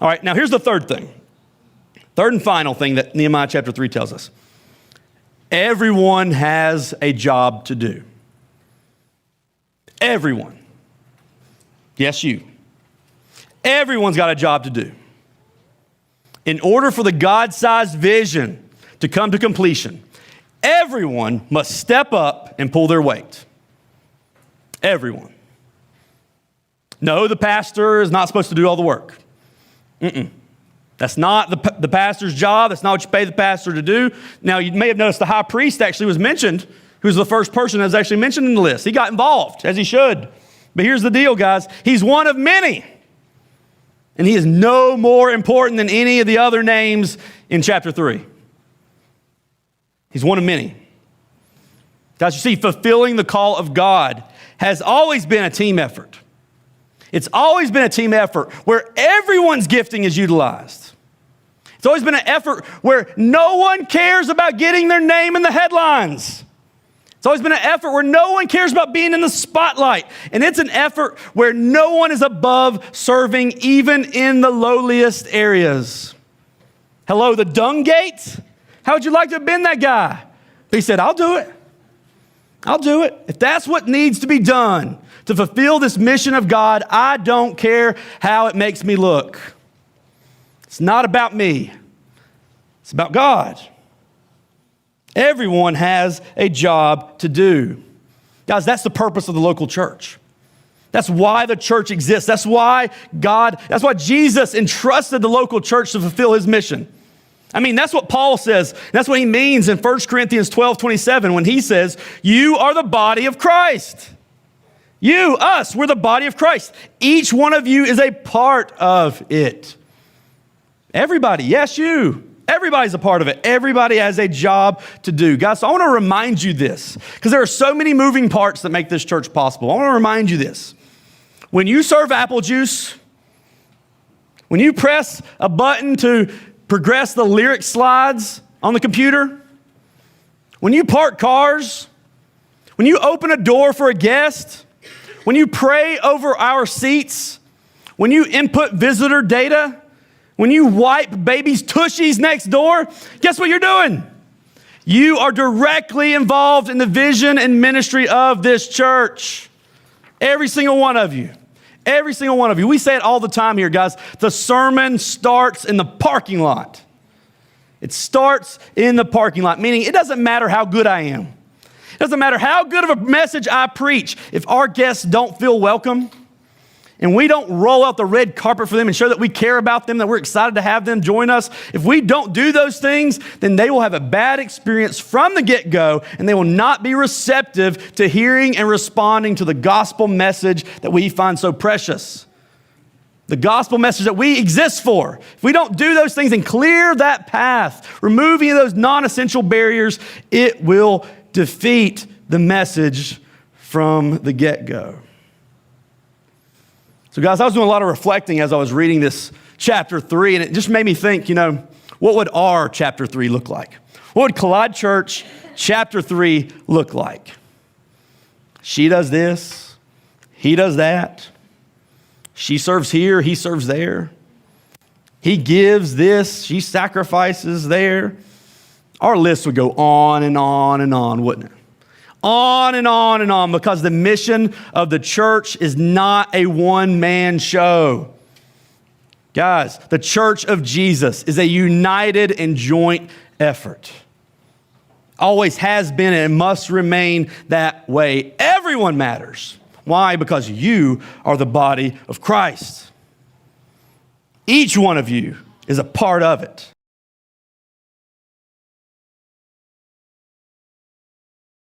All right, now here's the third thing. Third and final thing that Nehemiah chapter 3 tells us. Everyone has a job to do. Everyone. Yes, you. Everyone's got a job to do. In order for the God-sized vision to come to completion, everyone must step up and pull their weight. Everyone. No, the pastor is not supposed to do all the work. That's not the pastor's job. That's not what you pay the pastor to do. Now, you may have noticed the high priest actually was mentioned, who was the first person that was actually mentioned in the list. He got involved, as he should. But here's the deal, guys. He's one of many. And he is no more important than any of the other names in chapter 3. He's one of many. Guys, you see, fulfilling the call of God has always been a team effort. It's always been a team effort where everyone's gifting is utilized. It's always been an effort where no one cares about getting their name in the headlines. It's always been an effort where no one cares about being in the spotlight. And it's an effort where no one is above serving, even in the lowliest areas. Hello, the dung gate? How would you like to have been that guy? But he said, I'll do it. I'll do it. If that's what needs to be done to fulfill this mission of God, I don't care how it makes me look. It's not about me. It's about God. Everyone has a job to do. Guys, that's the purpose of the local church. That's why the church exists. That's why Jesus entrusted the local church to fulfill his mission. I mean, that's what Paul says. That's what he means in 1 Corinthians 12:27 when he says, you are the body of Christ. You, us, we're the body of Christ. Each one of you is a part of it. Everybody, yes, you. Everybody's a part of it. Everybody has a job to do. Guys, so I want to remind you this, because there are so many moving parts that make this church possible. I want to remind you this. When you serve apple juice, when you press a button to progress the lyric slides on the computer, when you park cars, when you open a door for a guest, when you pray over our seats, when you input visitor data, when you wipe babies' tushies next door, guess what you're doing? You are directly involved in the vision and ministry of this church. Every single one of you. Every single one of you. We say it all the time here, guys. The sermon starts in the parking lot. It starts in the parking lot, meaning it doesn't matter how good I am. It doesn't matter how good of a message I preach. If our guests don't feel welcome and we don't roll out the red carpet for them and show that we care about them, that we're excited to have them join us, if we don't do those things, then they will have a bad experience from the get-go and they will not be receptive to hearing and responding to the gospel message that we find so precious. The gospel message that we exist for. If we don't do those things and clear that path, removing those non-essential barriers, it will defeat the message from the get-go. So guys, I was doing a lot of reflecting as I was reading this chapter 3, and it just made me think, what would our chapter 3 look like? What would Collide Church chapter 3 look like? She does this, he does that. She serves here, he serves there. He gives this, she sacrifices there. Our list would go on and on and on, wouldn't it? On and on and on, because the mission of the church is not a one-man show. Guys, the church of Jesus is a united and joint effort. Always has been and must remain that way. Everyone matters. Why? Because you are the body of Christ. Each one of you is a part of it.